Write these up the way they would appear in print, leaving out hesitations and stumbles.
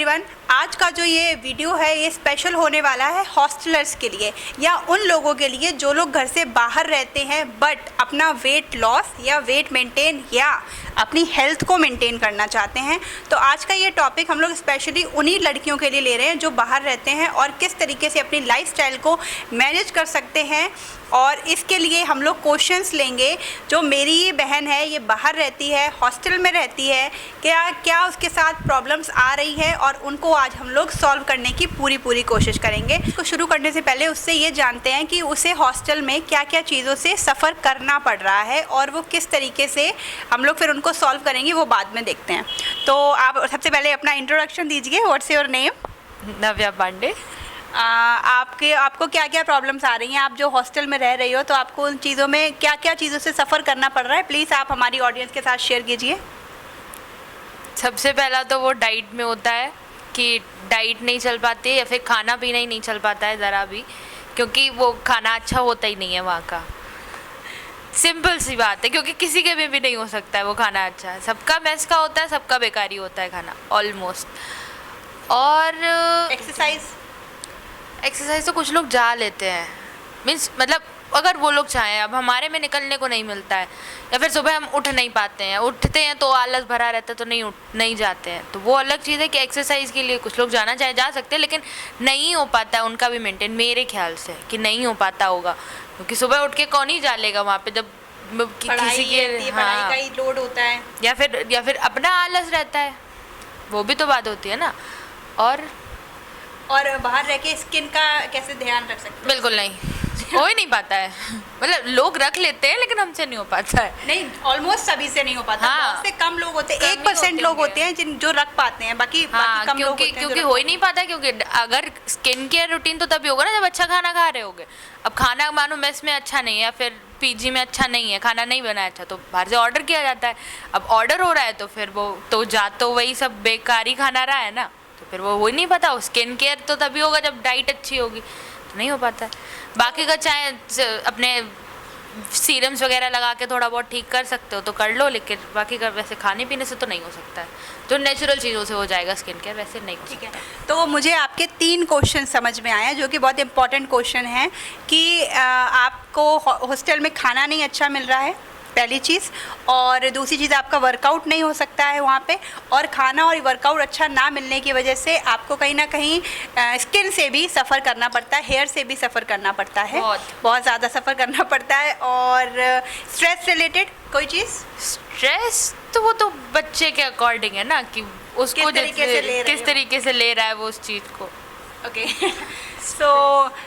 Everyone, आज का जो ये वीडियो है ये स्पेशल होने वाला है हॉस्टलर्स के लिए या उन लोगों के लिए जो लोग घर से बाहर रहते हैं बट अपना वेट लॉस या वेट मेंटेन या अपनी हेल्थ को मेंटेन करना चाहते हैं। तो आज का ये टॉपिक हम लोग स्पेशली उन्हीं लड़कियों के लिए ले रहे हैं जो बाहर रहते हैं और किस तरीके से अपनी लाइफस्टाइल को मैनेज कर सकते हैं। और इसके लिए हम लोग क्वेश्चंस लेंगे। जो मेरी ये बहन है ये बाहर रहती है, हॉस्टल में रहती है, क्या उसके साथ प्रॉब्लम्स आ रही है और उनको आज हम लोग सॉल्व करने की पूरी कोशिश करेंगे। इसको शुरू करने से पहले उससे ये जानते हैं कि उसे हॉस्टल में क्या क्या चीज़ों से सफ़र करना पड़ रहा है और वो किस तरीके से हम लोग फिर उनको सॉल्व करेंगे, वो बाद में देखते हैं। तो आप सबसे पहले अपना इंट्रोडक्शन दीजिए। What's your name? Navya Pandey. आपको क्या क्या प्रॉब्लम्स आ रही हैं? आप जो हॉस्टल में रह रही हो तो आपको उन चीज़ों में क्या क्या चीज़ों से सफ़र करना पड़ रहा है, प्लीज़ आप हमारी ऑडियंस के साथ शेयर कीजिए। सबसे पहला तो वो डाइट में होता है कि डाइट नहीं चल पाती है या फिर खाना पीना ही नहीं चल पाता है ज़रा भी, क्योंकि वो खाना अच्छा होता ही नहीं है वहाँ का। सिंपल सी बात है, क्योंकि किसी के भी नहीं हो सकता है वो खाना अच्छा। सबका मेस का होता है, सबका बेकारी होता है खाना ऑलमोस्ट। और एक्सरसाइज तो कुछ लोग जा लेते हैं, मतलब अगर वो लोग चाहें। अब हमारे में निकलने को नहीं मिलता है या फिर सुबह हम उठ नहीं पाते हैं, उठते हैं तो आलस भरा रहता है तो नहीं जाते हैं। तो वो अलग चीज़ है कि एक्सरसाइज के लिए कुछ लोग जाना चाहे जा सकते हैं, लेकिन नहीं हो पाता है उनका भी मेंटेन। मेरे ख्याल से कि नहीं हो पाता होगा, क्योंकि सुबह उठ के कौन ही जा लेगा वहाँ पे जब किसी के पढ़ाई का ही लोड होता है या फिर अपना आलस रहता है, वो भी तो बात होती है ना। और बाहर रह के स्किन का कैसे ध्यान रख सकते हैं? बिल्कुल नहीं, हो ही नहीं पाता है। मतलब लोग रख लेते हैं लेकिन हमसे नहीं हो पाता है। नहीं, ऑलमोस्ट सभी से नहीं हो पाता। हाँ, बहुत से कम लोग होते हैं, 1% लोग होते हैं जो रख पाते हैं, बाकी कम लोग होते हैं क्योंकि हो ही नहीं पाता। क्योंकि अगर स्किन केयर रूटीन तो तभी होगा ना जब अच्छा खाना खा रहे होगे। अब खाना मानो मेस में अच्छा नहीं है या फिर पीजी में अच्छा नहीं है, खाना नहीं बना अच्छा, तो बाहर से ऑर्डर किया जाता है। अब ऑर्डर हो रहा है तो फिर वो तो वही सब बेकारी खाना रहा है ना, तो फिर वो हो ही नहीं पाता। स्किन केयर तो तभी होगा जब डाइट अच्छी होगी, तो नहीं हो पाता है। बाकी का चाहे अपने सीरम्स वगैरह लगा के थोड़ा बहुत ठीक कर सकते हो तो कर लो, लेकिन बाकी का वैसे खाने पीने से तो नहीं हो सकता है। तो नेचुरल चीज़ों से हो जाएगा स्किन केयर, वैसे नहीं हो सकता है। तो मुझे आपके 3 क्वेश्चन समझ में आया जो कि बहुत इंपॉर्टेंट क्वेश्चन है कि आपको हॉस्टल में खाना नहीं अच्छा मिल रहा है, पहली चीज़। और दूसरी चीज़, आपका वर्कआउट नहीं हो सकता है वहाँ पे, और खाना और वर्कआउट अच्छा ना मिलने की वजह से आपको कहीं ना कहीं स्किन से भी सफ़र करना पड़ता है, हेयर से भी सफ़र करना पड़ता है, बहुत ज़्यादा सफ़र करना पड़ता है। और स्ट्रेस रिलेटेड कोई चीज़? स्ट्रेस तो वो तो बच्चे के अकॉर्डिंग है ना कि उसको किस तरीके से ले रहा है वो उस चीज़ को। ओके सो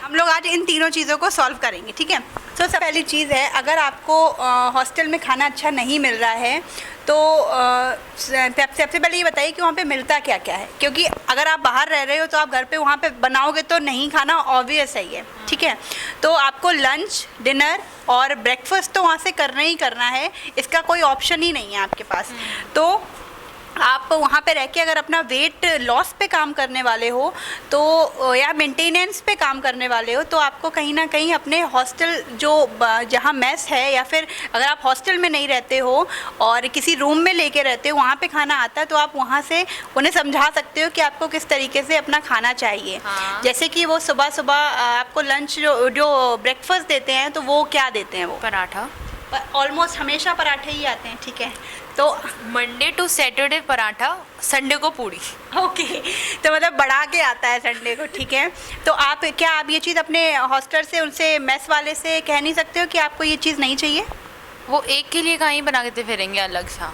हम लोग आज इन तीनों चीज़ों को सॉल्व करेंगे, ठीक है। तो सबसे पहली चीज़ है, अगर आपको हॉस्टल में खाना अच्छा नहीं मिल रहा है तो सबसे पहले ये बताइए कि वहाँ पे मिलता क्या क्या है, क्योंकि अगर आप बाहर रह रहे हो तो आप घर पे वहाँ पे बनाओगे तो नहीं खाना, ऑब्वियस है ये, ठीक है। तो आपको लंच, डिनर और ब्रेकफास्ट तो वहाँ से करना ही करना है, इसका कोई ऑप्शन ही नहीं है आपके पास। तो आप वहाँ पे रह के अगर अपना वेट लॉस पे काम करने वाले हो तो या मेंटेनेंस पे काम करने वाले हो तो आपको कहीं ना कहीं अपने हॉस्टल जो जहाँ मेस है, या फिर अगर आप हॉस्टल में नहीं रहते हो और किसी रूम में लेके रहते हो वहाँ पे खाना आता है, तो आप वहाँ से उन्हें समझा सकते हो कि आपको किस तरीके से अपना खाना चाहिए। हाँ। जैसे कि वो सुबह आपको लंच जो ब्रेकफास्ट देते हैं तो वो क्या देते हैं? वो पराठा, ऑलमोस्ट हमेशा पराठे ही आते हैं, ठीक है। तो Monday to Saturday paratha, Sunday को पूड़ी। ओके तो मतलब बढ़ा के आता है संडे को, ठीक है। तो आप ये चीज़ अपने हॉस्टल से, उनसे मेस वाले से कह नहीं सकते हो कि आपको ये चीज़ नहीं चाहिए? वो एक के लिए कहीं बना के फिरेंगे अलग सा,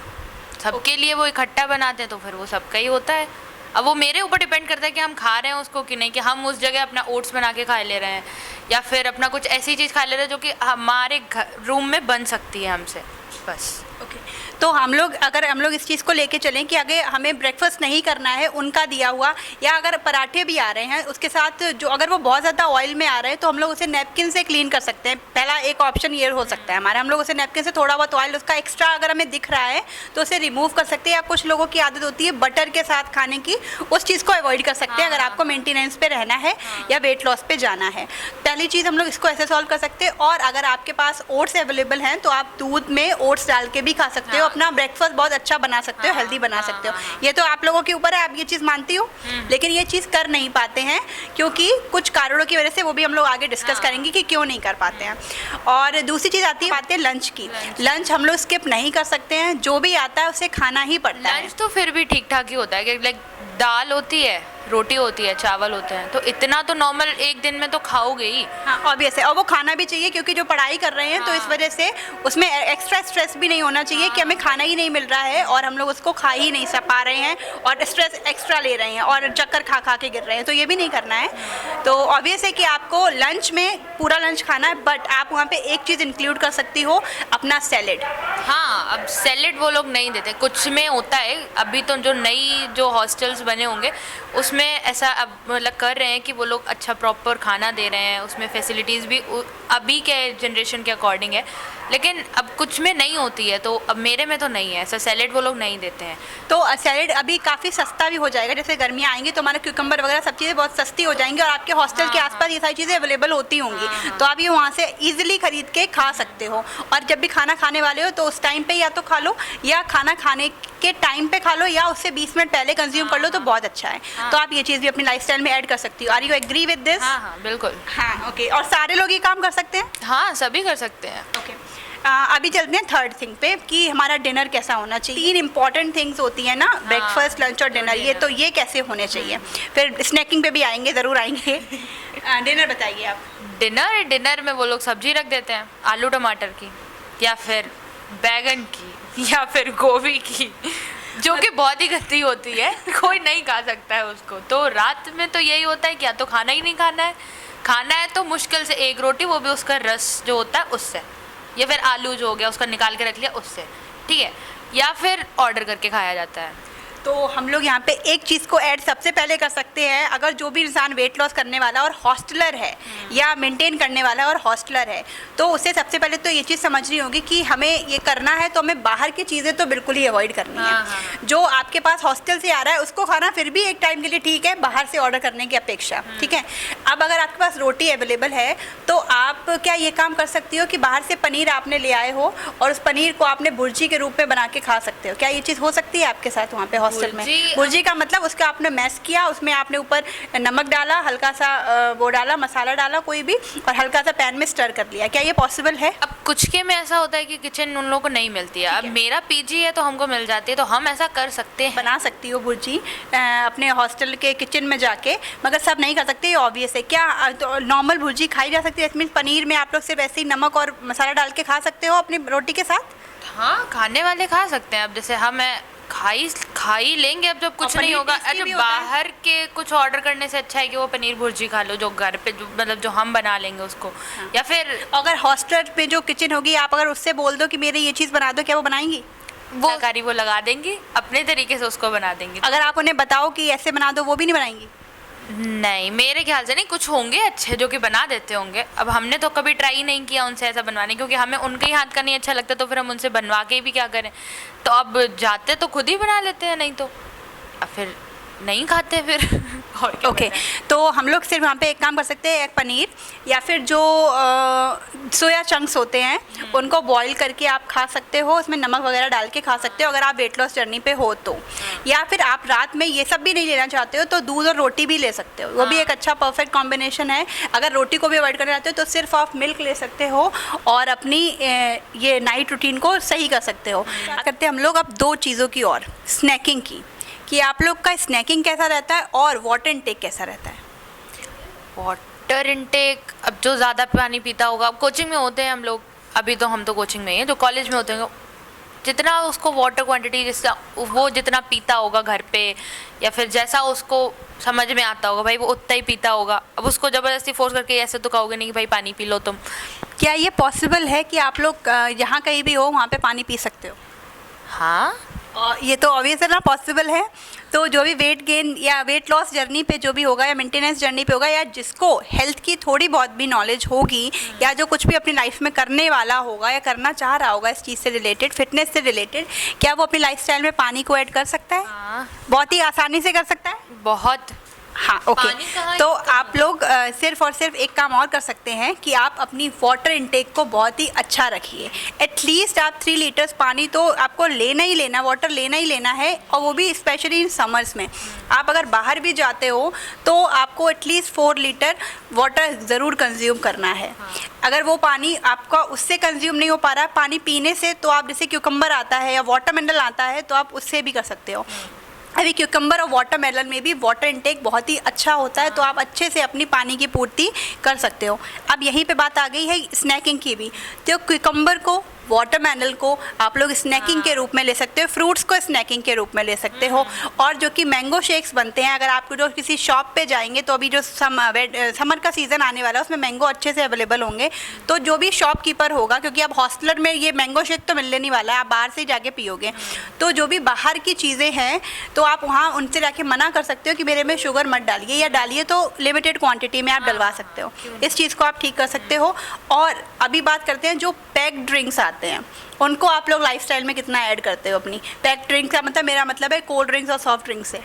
सबके लिए वो इकट्ठा बनाते हैं तो फिर वो सबका ही होता है। अब वो मेरे ऊपर डिपेंड करता है कि हम खा रहे हैं उसको कि नहीं, कि हम उस जगह अपना ओट्स बना के खा ले रहे हैं या फिर अपना कुछ ऐसी चीज़ खा ले रहे हैं जो कि हमारे रूम में बन सकती है हमसे, बस। ओके तो अगर हम लोग इस चीज़ को लेके चलें कि अगर हमें ब्रेकफास्ट नहीं करना है उनका दिया हुआ, या अगर पराठे भी आ रहे हैं उसके साथ जो अगर वो बहुत ज़्यादा ऑयल में आ रहे हैं तो हम लोग उसे नैपकिन से क्लीन कर सकते हैं। पहला एक ऑप्शन ये हो सकता है हमारा, हम लोग उसे नैपकिन से थोड़ा बहुत ऑयल उसका एक्स्ट्रा अगर हमें दिख रहा है तो उसे रिमूव कर सकते हैं। या कुछ लोगों की आदत होती है बटर के साथ खाने की, उस चीज़ को अवॉइड कर सकते हैं अगर आपको मेंटेनेंस पे रहना है या वेट लॉस पे जाना है। पहली चीज़ हम लोग इसको ऐसे सॉल्व कर सकते हैं। और अगर आपके पास ओट्स अवेलेबल हैं तो आप दूध में ओट्स डाल के भी खा सकते हो अपना ब्रेकफास्ट बहुत अच्छा बना सकते हो, हेल्दी बना सकते हो। ये तो आप लोगों के ऊपर है, आप ये चीज़ मानती हो, लेकिन ये चीज़ कर नहीं पाते हैं क्योंकि कुछ कारणों की वजह से, वो भी हम लोग आगे डिस्कस करेंगे कि क्यों नहीं कर पाते हैं। और दूसरी चीज़ आती है लंच की। लंच हम लोग स्किप नहीं कर सकते हैं, जो भी आता है उसे खाना ही पड़ता है। लंच तो फिर भी ठीक ठाक ही होता है कि लाइक दाल होती है, रोटी होती है, चावल होते हैं, तो इतना तो नॉर्मल एक दिन में तो खाओगे ही। हाँ, ऑब्वियस है, और वो खाना भी चाहिए क्योंकि जो पढ़ाई कर रहे हैं तो इस वजह से उसमें एक्स्ट्रा स्ट्रेस भी नहीं होना चाहिए कि हमें खाना ही नहीं मिल रहा है और हम लोग उसको खा ही नहीं पा रहे हैं और स्ट्रेस एक्स्ट्रा ले रहे हैं और चक्कर खा खा के गिर रहे हैं, तो ये भी नहीं करना है। तो ऑब्वियस है कि आपको लंच में पूरा लंच खाना है, बट आप वहाँ पे एक चीज़ इंक्लूड कर सकती हो, अपना सैलेड। हाँ, अब सैलेड वो लोग नहीं देते, कुछ में होता है। अभी तो जो नई जो हॉस्टल्स बने होंगे उसमें ऐसा अब मतलब कर रहे हैं कि वो लोग अच्छा प्रॉपर खाना दे रहे हैं, उसमें फैसिलिटीज़ भी अभी के जनरेशन के अकॉर्डिंग है, लेकिन अब कुछ में नहीं होती है। तो अब मेरे में तो नहीं है ऐसा, सैलेड वो लोग नहीं देते हैं। तो सैलेड अभी काफ़ी सस्ता भी हो जाएगा, जैसे गर्मियाँ आएंगी तो हमारा क्यूकम्बर वगैरह सब चीज़ें बहुत सस्ती हो जाएंगी और आपके हॉस्टल के आसपास ये सारी चीज़ें अवेलेबल होती होंगी, तो आप ये वहाँ से ईजिली खरीद के खा सकते हो। और जब भी खाना खाने वाले हो तो उस टाइम पे या तो खा लो, या खाना खाने के टाइम पे खा लो, या उससे 20 मिनट पहले कंज्यूम कर लो, तो बहुत अच्छा है। तो आप ये चीज़ भी अपनी लाइफस्टाइल में ऐड कर सकती हो। Are you agree with this? हाँ, बिल्कुल। हाँ, ओके। और सारे लोग ये काम कर सकते हैं? हाँ, सभी कर सकते हैं। ओके। अभी चलते हैं थर्ड थिंग पे कि हमारा डिनर कैसा होना चाहिए। 3 इंपॉर्टेंट थिंग्स होती है ना, ब्रेकफास्ट, लंच और डिनर। ये कैसे होने चाहिए? फिर स्नैकिंग पे भी आएंगे, ज़रूर आएंगे। डिनर बताइए आप। डिनर में वो लोग सब्जी रख देते हैं, आलू टमाटर की या फिर बैगन की या फिर गोभी की, जो कि बहुत ही गंदी होती है, कोई नहीं खा सकता है उसको। तो रात में तो यही होता है कि या तो खाना ही नहीं खाना है तो मुश्किल से एक रोटी, वो भी उसका रस जो होता है उससे, या फिर आलू जो हो गया उसका निकाल के रख लिया उससे, ठीक है, या फिर ऑर्डर करके खाया जाता है। तो हम लोग यहाँ पे एक चीज़ को ऐड सबसे पहले कर सकते हैं। अगर जो भी इंसान वेट लॉस करने वाला और हॉस्टलर है या मेंटेन करने वाला और हॉस्टलर है, तो उसे सबसे पहले तो ये चीज़ समझनी होगी कि हमें ये करना है तो हमें बाहर की चीज़ें तो बिल्कुल ही अवॉइड करनी है। जो आपके पास हॉस्टल से आ रहा है उसको खाना फिर भी एक टाइम के लिए ठीक है, बाहर से ऑर्डर करने की अपेक्षा, ठीक है। अब अगर आपके पास रोटी अवेलेबल है तो आप क्या ये काम कर सकती हो कि बाहर से पनीर आपने ले आए हो और उस पनीर को आपने भुर्जी के रूप में बना के खा सकते हो। क्या ये चीज़ हो सकती है आपके साथ वहाँ पे हॉस्टल में? भुर्जी का मतलब उसका आपने मैश किया, उसमें आपने ऊपर नमक डाला, हल्का सा वो डाला, मसाला डाला कोई भी, और हल्का सा पैन में स्टर कर लिया। क्या ये पॉसिबल है? अब कुछ के में ऐसा होता है कि किचन उन लोगों को नहीं मिलती है। अब मेरा पीजी है तो हमको मिल जाती है, तो हम ऐसा कर सकते हैं। बना सकती हो भुर्जी अपने हॉस्टल के किचन में जाके, मगर सब नहीं कर सकते, ये ऑब्वियस है। क्या तो नॉर्मल भुर्जी खाई जा सकती है? मीन्स पनीर में आप लोग सिर्फ ऐसे ही नमक और मसाला डाल के खा सकते हो अपनी रोटी के साथ? हाँ, खाने वाले खा सकते हैं। अब जैसे हम खा ही लेंगे अब जब कुछ नहीं होगा। अच्छा, बाहर के कुछ ऑर्डर करने से अच्छा है कि वो पनीर भुर्जी खा लो जो घर पे मतलब जो हम बना लेंगे उसको। हाँ। या फिर अगर हॉस्टल पे जो किचन होगी, आप अगर उससे बोल दो कि मेरे ये चीज़ बना दो, क्या वो बनाएंगी? वो कारी वो लगा देंगी, अपने तरीके से उसको बना देंगी। अगर आप उन्हें बताओ कि ऐसे बना दो, वो भी नहीं बनाएंगी? नहीं, मेरे ख्याल से नहीं। कुछ होंगे अच्छे जो कि बना देते होंगे। अब हमने तो कभी ट्राई नहीं किया उनसे ऐसा बनवाने, क्योंकि हमें उनके ही हाथ का नहीं अच्छा लगता, तो फिर हम उनसे बनवा के भी क्या करें। तो अब जाते तो खुद ही बना लेते हैं, नहीं तो अब फिर नहीं खाते फिर। ओके, तो हम लोग सिर्फ वहाँ पे एक काम कर सकते हैं, एक पनीर या फिर जो सोया चंक्स होते हैं उनको बॉईल करके आप खा सकते हो, उसमें नमक वगैरह डाल के खा सकते हो अगर आप वेट लॉस जर्नी पे हो तो। या फिर आप रात में ये सब भी नहीं लेना चाहते हो तो दूध और रोटी भी ले सकते हो, वो भी एक अच्छा परफेक्ट कॉम्बिनेशन है। अगर रोटी को भी अवॉइड करना चाहते हो तो सिर्फ आप मिल्क ले सकते हो और अपनी ये नाइट रूटीन को सही कर सकते हो। करते हम लोग अब 2 चीज़ों की और, स्नैकिंग की, कि आप लोग का स्नैकिंग कैसा रहता है और वाटर इनटेक कैसा रहता है? वाटर इनटेक, अब जो ज़्यादा पानी पीता होगा, अब कोचिंग में होते हैं हम लोग, अभी तो हम तो कोचिंग में ही हैं, जो कॉलेज में होते हैं जितना उसको वाटर क्वांटिटी जिसका वो जितना पीता होगा घर पे या फिर जैसा उसको समझ में आता होगा भाई वो उतना ही पीता होगा। अब उसको ज़बरदस्ती फोर्स करके ऐसे तो कहोगे नहीं कि भाई पानी पी लो तुम। क्या ये पॉसिबल है कि आप लोग जहाँ कहीं भी हो वहाँ पे पानी पी सकते हो? हाँ, ये तो ऑब्वियस है ना, पॉसिबल है। तो जो भी वेट गेन या वेट लॉस जर्नी पे जो भी होगा या मेंटेनेंस जर्नी पे होगा, या जिसको हेल्थ की थोड़ी बहुत भी नॉलेज होगी या जो कुछ भी अपनी लाइफ में करने वाला होगा या करना चाह रहा होगा इस चीज़ से रिलेटेड, फिटनेस से रिलेटेड, क्या वो अपनी लाइफस्टाइल में पानी को ऐड कर सकता है? हाँ, बहुत ही आसानी से कर सकता है। बहुत। हाँ ओके। पानी कहाँ तो use करना आप लोग सिर्फ और सिर्फ एक काम और कर सकते हैं कि आप अपनी वाटर इनटेक को बहुत ही अच्छा रखिए। एटलीस्ट आप 3 लीटर्स पानी तो आपको लेना ही लेना, वाटर लेना ही लेना है, और वो भी स्पेशली इन समर्स में। आप अगर बाहर भी जाते हो तो आपको एटलीस्ट 4 लीटर वाटर ज़रूर कंज्यूम करना है। अगर वो पानी आपका उससे कंज्यूम नहीं हो पा रहा पानी पीने से, तो आप जैसे क्यूकम्बर आता है या वाटरमेलन आता है तो आप उससे भी कर सकते हो। अभी क्यूकम्बर और वाटरमेलन में भी वाटर इनटेक बहुत ही अच्छा होता है, तो आप अच्छे से अपनी पानी की पूर्ति कर सकते हो। अब यहीं पे बात आ गई है स्नैकिंग की भी। तो क्यूकम्बर को, वाटरमेलन को आप लोग स्नैकिंग के रूप में ले सकते हो, फ्रूट्स को स्नैकिंग के रूप में ले सकते हो। और जो कि मैंगो शेक्स बनते हैं, अगर आपको जो किसी शॉप पे जाएंगे तो अभी जो समर का सीज़न आने वाला है उसमें मैंगो अच्छे से अवेलेबल होंगे, तो जो भी शॉपकीपर होगा, क्योंकि अब हॉस्टलर में ये मैंगो शेक तो मिलने नहीं वाला है, आप बाहर से ही जाके पियोगे, तो जो भी बाहर की चीज़ें हैं तो आप वहाँ उनसे जाके मना कर सकते हो कि मेरे में शुगर मत डालिए, या डालिए तो लिमिटेड क्वांटिटी में आप डलवा सकते हो। इस चीज़ को आप ठीक कर सकते हो। और अभी बात करते हैं जो पैक्ड ड्रिंक्स आते हैं, उनको आप लोग लाइफस्टाइल में कितना ऐड करते हो अपनी? पैक्ड ड्रिंक्स का मतलब मेरा मतलब है कोल्ड ड्रिंक्स और सॉफ्ट ड्रिंक्स से।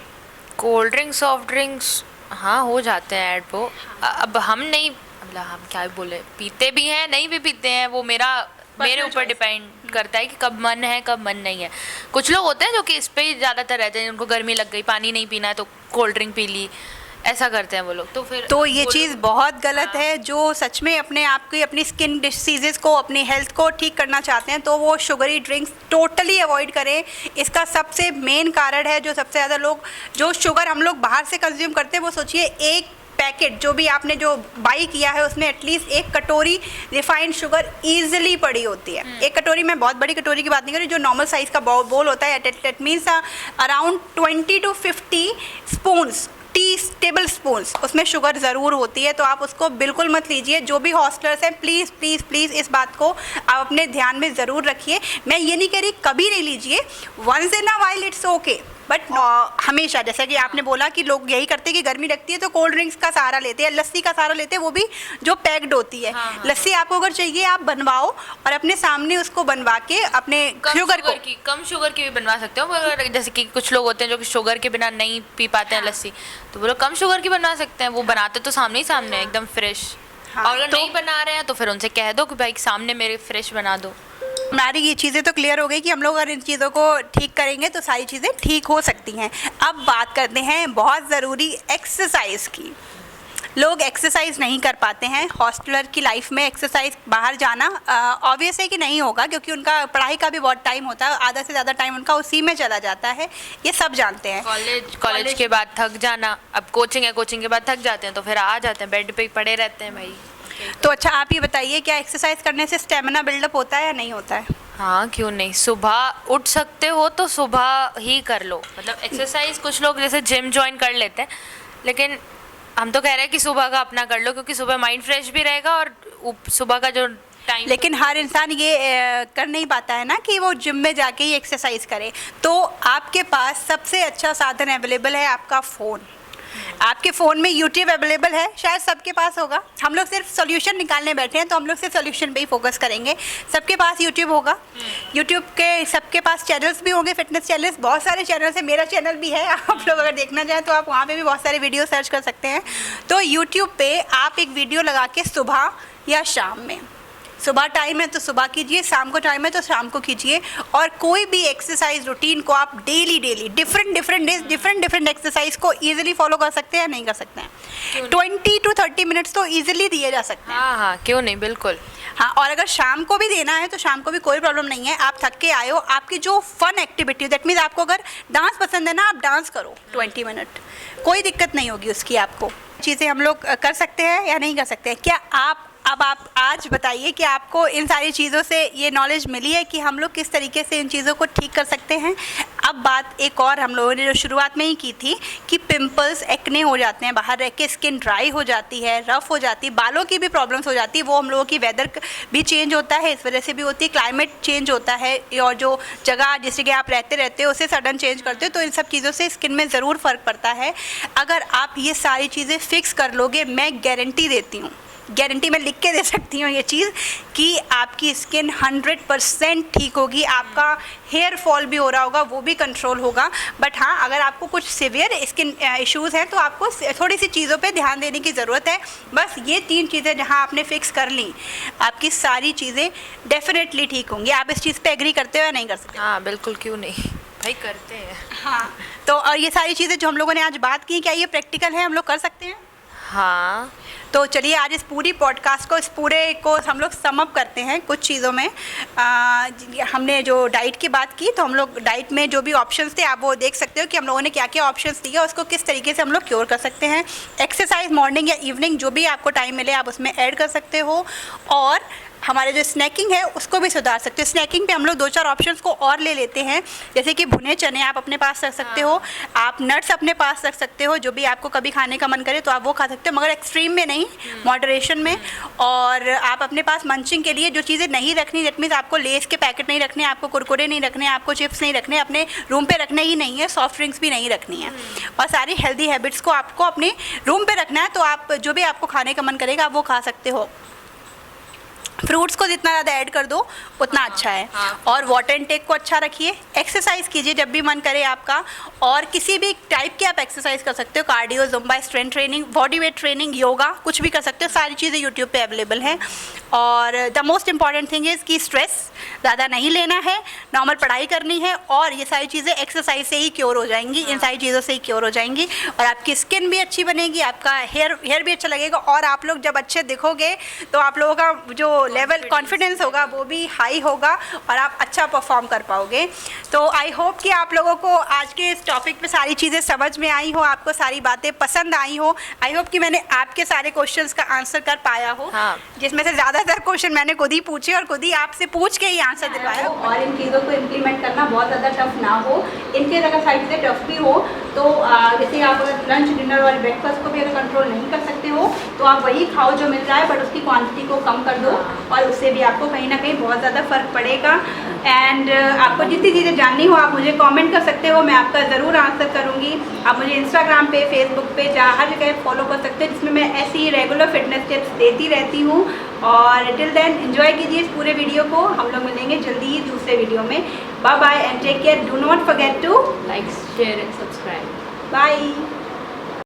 कोल्ड ड्रिंक्स सॉफ्ट ड्रिंक्स हाँ हो जाते हैं ऐड वो। अब हम नहीं, मतलब हम क्या बोले, पीते भी हैं नहीं भी पीते हैं, वो मेरे ऊपर डिपेंड करता है कि कब मन है कब मन नहीं है। कुछ लोग होते हैं जो कि इस पे ही ज़्यादातर रहते हैं, उनको गर्मी लग गई, पानी नहीं पीना है तो कोल्ड ड्रिंक पी ली, ऐसा करते हैं वो लोग। तो फिर तो ये चीज़ बहुत गलत है। जो सच में अपने आप की अपनी स्किन डिसीजेज़ को, अपनी हेल्थ को ठीक करना चाहते हैं तो वो शुगरी ड्रिंक्स टोटली अवॉइड करें। इसका सबसे मेन कारण है, जो सबसे ज़्यादा लोग जो शुगर हम लोग बाहर से कंज्यूम करते हैं, वो सोचिए एक पैकेट जो भी आपने जो बाई किया है उसमें एटलीस्ट 1 कटोरी रिफाइंड शुगर ईजिली पड़ी होती है। एक कटोरी में, बहुत बड़ी कटोरी की बात नहीं कर रही, जो नॉर्मल साइज़ का बोल होता है, it means around 20 to 50 spoons, tea table spoons उसमें शुगर ज़रूर होती है। तो आप उसको बिल्कुल मत लीजिए। जो भी हॉस्टलर्स हैं प्लीज़ प्लीज़ प्लीज़ इस बात को आप अपने ध्यान में ज़रूर रखिए। मैं ये नहीं कह रही कभी नहीं लीजिए, once in a while it's okay, but हमेशा, जैसा कि आपने बोला कि लोग यही करते हैं कि गर्मी लगती है तो कोल्ड ड्रिंक्स का सहारा लेते हैं, लस्सी का सहारा लेते हैं, वो भी जो पैक्ड होती है। हाँ, लस्सी आपको अगर चाहिए आप बनवाओ और अपने सामने उसको बनवा के अपने शुगर को कम शुगर की भी बनवा सकते हो। अगर जैसे कि कुछ लोग होते हैं जो कि शुगर के बिना नहीं पी पाते हैं लस्सी, तो वो लोग कम शुगर की बनवा सकते हैं। वो बनाते तो सामने ही सामने एकदम फ्रेश। हाँ, और अगर नहीं बना रहे हैं तो फिर उनसे कह दो कि भाई सामने मेरे फ्रेश बना दो। हमारी ये चीज़ें तो क्लियर हो गई कि हम लोग अगर इन चीज़ों को ठीक करेंगे तो सारी चीज़ें ठीक हो सकती हैं। अब बात करते हैं बहुत ज़रूरी एक्सरसाइज की। लोग एक्सरसाइज नहीं कर पाते हैं। हॉस्टलर की लाइफ में एक्सरसाइज, बाहर जाना ऑब्वियस है कि नहीं होगा, क्योंकि उनका पढ़ाई का भी बहुत टाइम होता है, आधा से ज़्यादा टाइम उनका उसी में चला जाता है, ये सब जानते हैं। कॉलेज के बाद थक जाना, अब कोचिंग है, कोचिंग के बाद थक जाते हैं तो फिर आ जाते हैं, बेड पे ही पड़े रहते हैं भाई। तो अच्छा आप ये बताइए, क्या एक्सरसाइज करने से स्टेमिना बिल्डअप होता है या नहीं होता है? हाँ क्यों नहीं, सुबह उठ सकते हो तो सुबह ही कर लो। मतलब एक्सरसाइज कुछ लोग जैसे जिम ज्वाइन कर लेते हैं, लेकिन हम तो कह रहे हैं कि सुबह का अपना कर लो, क्योंकि सुबह माइंड फ्रेश भी रहेगा और सुबह का जो टाइम। लेकिन हर इंसान ये कर नहीं पाता है ना कि वो जिम में जाके ही एक्सरसाइज करे। तो आपके पास सबसे अच्छा साधन अवेलेबल है आपका फ़ोन। आपके फ़ोन में यूट्यूब अवेलेबल है, शायद सबके पास होगा। हम लोग सिर्फ सॉल्यूशन निकालने बैठे हैं तो हम लोग सिर्फ सॉल्यूशन पे ही फोकस करेंगे। सबके पास यूट्यूब होगा, यूट्यूब के सबके पास चैनल्स भी होंगे, फिटनेस चैनल्स, बहुत सारे चैनल्स हैं। मेरा चैनल भी है, आप लोग अगर देखना चाहें तो आप वहाँ पे भी बहुत सारे वीडियो सर्च कर सकते हैं। तो यूट्यूब पे आप एक वीडियो लगा के सुबह या शाम में, सुबह टाइम है तो सुबह कीजिए, शाम को टाइम है तो शाम को कीजिए। और कोई भी एक्सरसाइज रूटीन को आप daily different days different exercise को ईजिली फॉलो कर सकते हैं, नहीं कर सकते हैं? 20 to 30 मिनट्स तो ईजिली दिए जा सकते हैं। हाँ हाँ क्यों नहीं, बिल्कुल। हाँ, और अगर शाम को भी देना है तो शाम को भी कोई प्रॉब्लम नहीं है। आप थक के आए हो, आपकी जो फन एक्टिविटी, दैट मीन्स आपको अगर डांस पसंद है ना, आप डांस करो 20 मिनट, कोई दिक्कत नहीं होगी उसकी। आपको चीज़ें हम लोग कर सकते हैं या नहीं कर सकते हैं? क्या अब आप आज बताइए कि आपको इन सारी चीज़ों से ये नॉलेज मिली है कि हम लोग किस तरीके से इन चीज़ों को ठीक कर सकते हैं। अब बात एक और हम लोगों ने जो शुरुआत में ही की थी कि पिंपल्स, एक्ने हो जाते हैं, बाहर रह के स्किन ड्राई हो जाती है, रफ़ हो जाती है, बालों की भी प्रॉब्लम्स हो जाती है। वो हम लोगों की वेदर भी चेंज होता है, इस वजह से भी होती है, क्लाइमेट चेंज होता है, और जो जगह जिस जगह आप रहते हो उसे सडन चेंज करते हो, तो इन सब चीज़ों से स्किन में ज़रूर फ़र्क पड़ता है। अगर आप ये सारी चीज़ें फिक्स कर लोगे, मैं गारंटी देती हूँ गारंटी मैं लिख के दे सकती हूँ ये चीज़ कि आपकी स्किन 100% ठीक होगी, आपका हेयर फॉल भी हो रहा होगा वो भी कंट्रोल होगा। बट हाँ, अगर आपको कुछ सीवियर स्किन इश्यूज़ हैं तो आपको थोड़ी सी चीज़ों पे ध्यान देने की ज़रूरत है। बस ये 3 चीज़ें जहाँ आपने फिक्स कर ली, आपकी सारी चीज़ें डेफिनेटली ठीक होंगी। आप इस चीज़ पे एग्री करते हो या नहीं कर सकते? हाँ बिल्कुल, क्यों नहीं भाई, करते हैं। हाँ, तो और ये सारी चीज़ें जो हम लोगों ने आज बात की, क्या ये प्रैक्टिकल है, हम लोग कर सकते हैं? हाँ तो चलिए आज इस पूरी पॉडकास्ट को, इस पूरे को हम लोग सम अप करते हैं कुछ चीज़ों में। हमने जो डाइट की बात की, तो हम लोग डाइट में जो भी ऑप्शंस थे आप वो देख सकते हो कि हम लोगों ने क्या क्या ऑप्शंस दिए, उसको किस तरीके से हम लोग क्योर कर सकते हैं। एक्सरसाइज मॉर्निंग या इवनिंग जो भी आपको टाइम मिले आप उसमें ऐड कर सकते हो, और हमारे जो स्नैकिंग है उसको भी सुधार सकते हो। स्नैकिंग पे हम लोग 2-4 ऑप्शंस को और ले लेते हैं, जैसे कि भुने चने आप अपने पास रख सकते हो, आप नट्स अपने पास रख सकते हो, जो भी आपको कभी खाने का मन करे तो आप वो खा सकते हो, मगर एक्सट्रीम में नहीं, मॉडरेशन में। और आप अपने पास मंचिंग के लिए जो चीज़ें नहीं रखनी, दैट मीन्स आपको लेस के पैकेट नहीं रखने, आपको कुरकुरे नहीं रखने, आपको चिप्स नहीं रखने, अपने रूम पे रखने ही नहीं है, सॉफ्ट ड्रिंक्स भी नहीं रखनी है, और सारी हेल्दी हैबिट्स को आपको अपने रूम पे रखना है। तो आप जो भी आपको खाने का मन करेगा आप वो खा सकते हो। फ्रूट्स को जितना ज़्यादा ऐड कर दो उतना अच्छा है। और वाटर इनटेक को अच्छा रखिए, एक्सरसाइज कीजिए जब भी मन करे आपका, और किसी भी टाइप की आप एक्सरसाइज कर सकते हो, cardio, Zumba, strength training, body weight training, yoga, कुछ भी कर सकते हो, सारी चीज़ें यूट्यूब पे अवेलेबल हैं। और the most important thing is कि स्ट्रेस ज़्यादा नहीं लेना है, नॉर्मल पढ़ाई करनी है, और ये सारी चीज़ें एक्सरसाइज से ही क्योर हो जाएंगी, इन सारी चीज़ों से ही क्योर हो जाएंगी, और आपकी स्किन भी अच्छी बनेगी, आपका हेयर भी अच्छा लगेगा, और आप लोग जब अच्छे दिखोगे तो आप लोगों का जो लेवल कॉन्फिडेंस होगा वो भी हाई होगा, और आप अच्छा परफॉर्म कर पाओगे। तो आई होप कि आप लोगों को आज के इस टॉपिक पे सारी चीज़ें समझ में आई हो, आपको सारी बातें पसंद आई हो। आई होप कि मैंने आपके सारे क्वेश्चंस का आंसर कर पाया हो। जिसमें से ज़्यादातर क्वेश्चन मैंने खुद ही पूछे और खुद ही आपसे पूछ के ही आंसर दिलवाया, और इन चीज़ों को इम्प्लीमेंट करना बहुत ज़्यादा टफ ना हो। इनके अगर सारी चीज़ें टफ भी हो तो जैसे आप अगर लंच, डिनर और ब्रेकफास्ट को भी अगर कंट्रोल नहीं कर सकते हो तो आप वही खाओ जो मिल रहा है, बट उसकी क्वांटिटी को कम कर दो, और उससे भी आपको कहीं ना कहीं बहुत ज़्यादा फ़र्क पड़ेगा। एंड आपको जितनी चीज़ें जाननी हो आप मुझे कमेंट कर सकते हो, मैं आपका ज़रूर आंसर करूँगी। आप मुझे इंस्टाग्राम पे, फेसबुक पे, जहाँ हर जगह फॉलो कर सकते हैं, जिसमें मैं ऐसी रेगुलर फिटनेस टिप्स देती रहती हूँ। और टिल देन एंजॉय कीजिए इस पूरे वीडियो को। हम लोग मिलेंगे जल्दी ही दूसरे वीडियो में। Bye bye and take care. Do not forget to like, share and subscribe. Bye.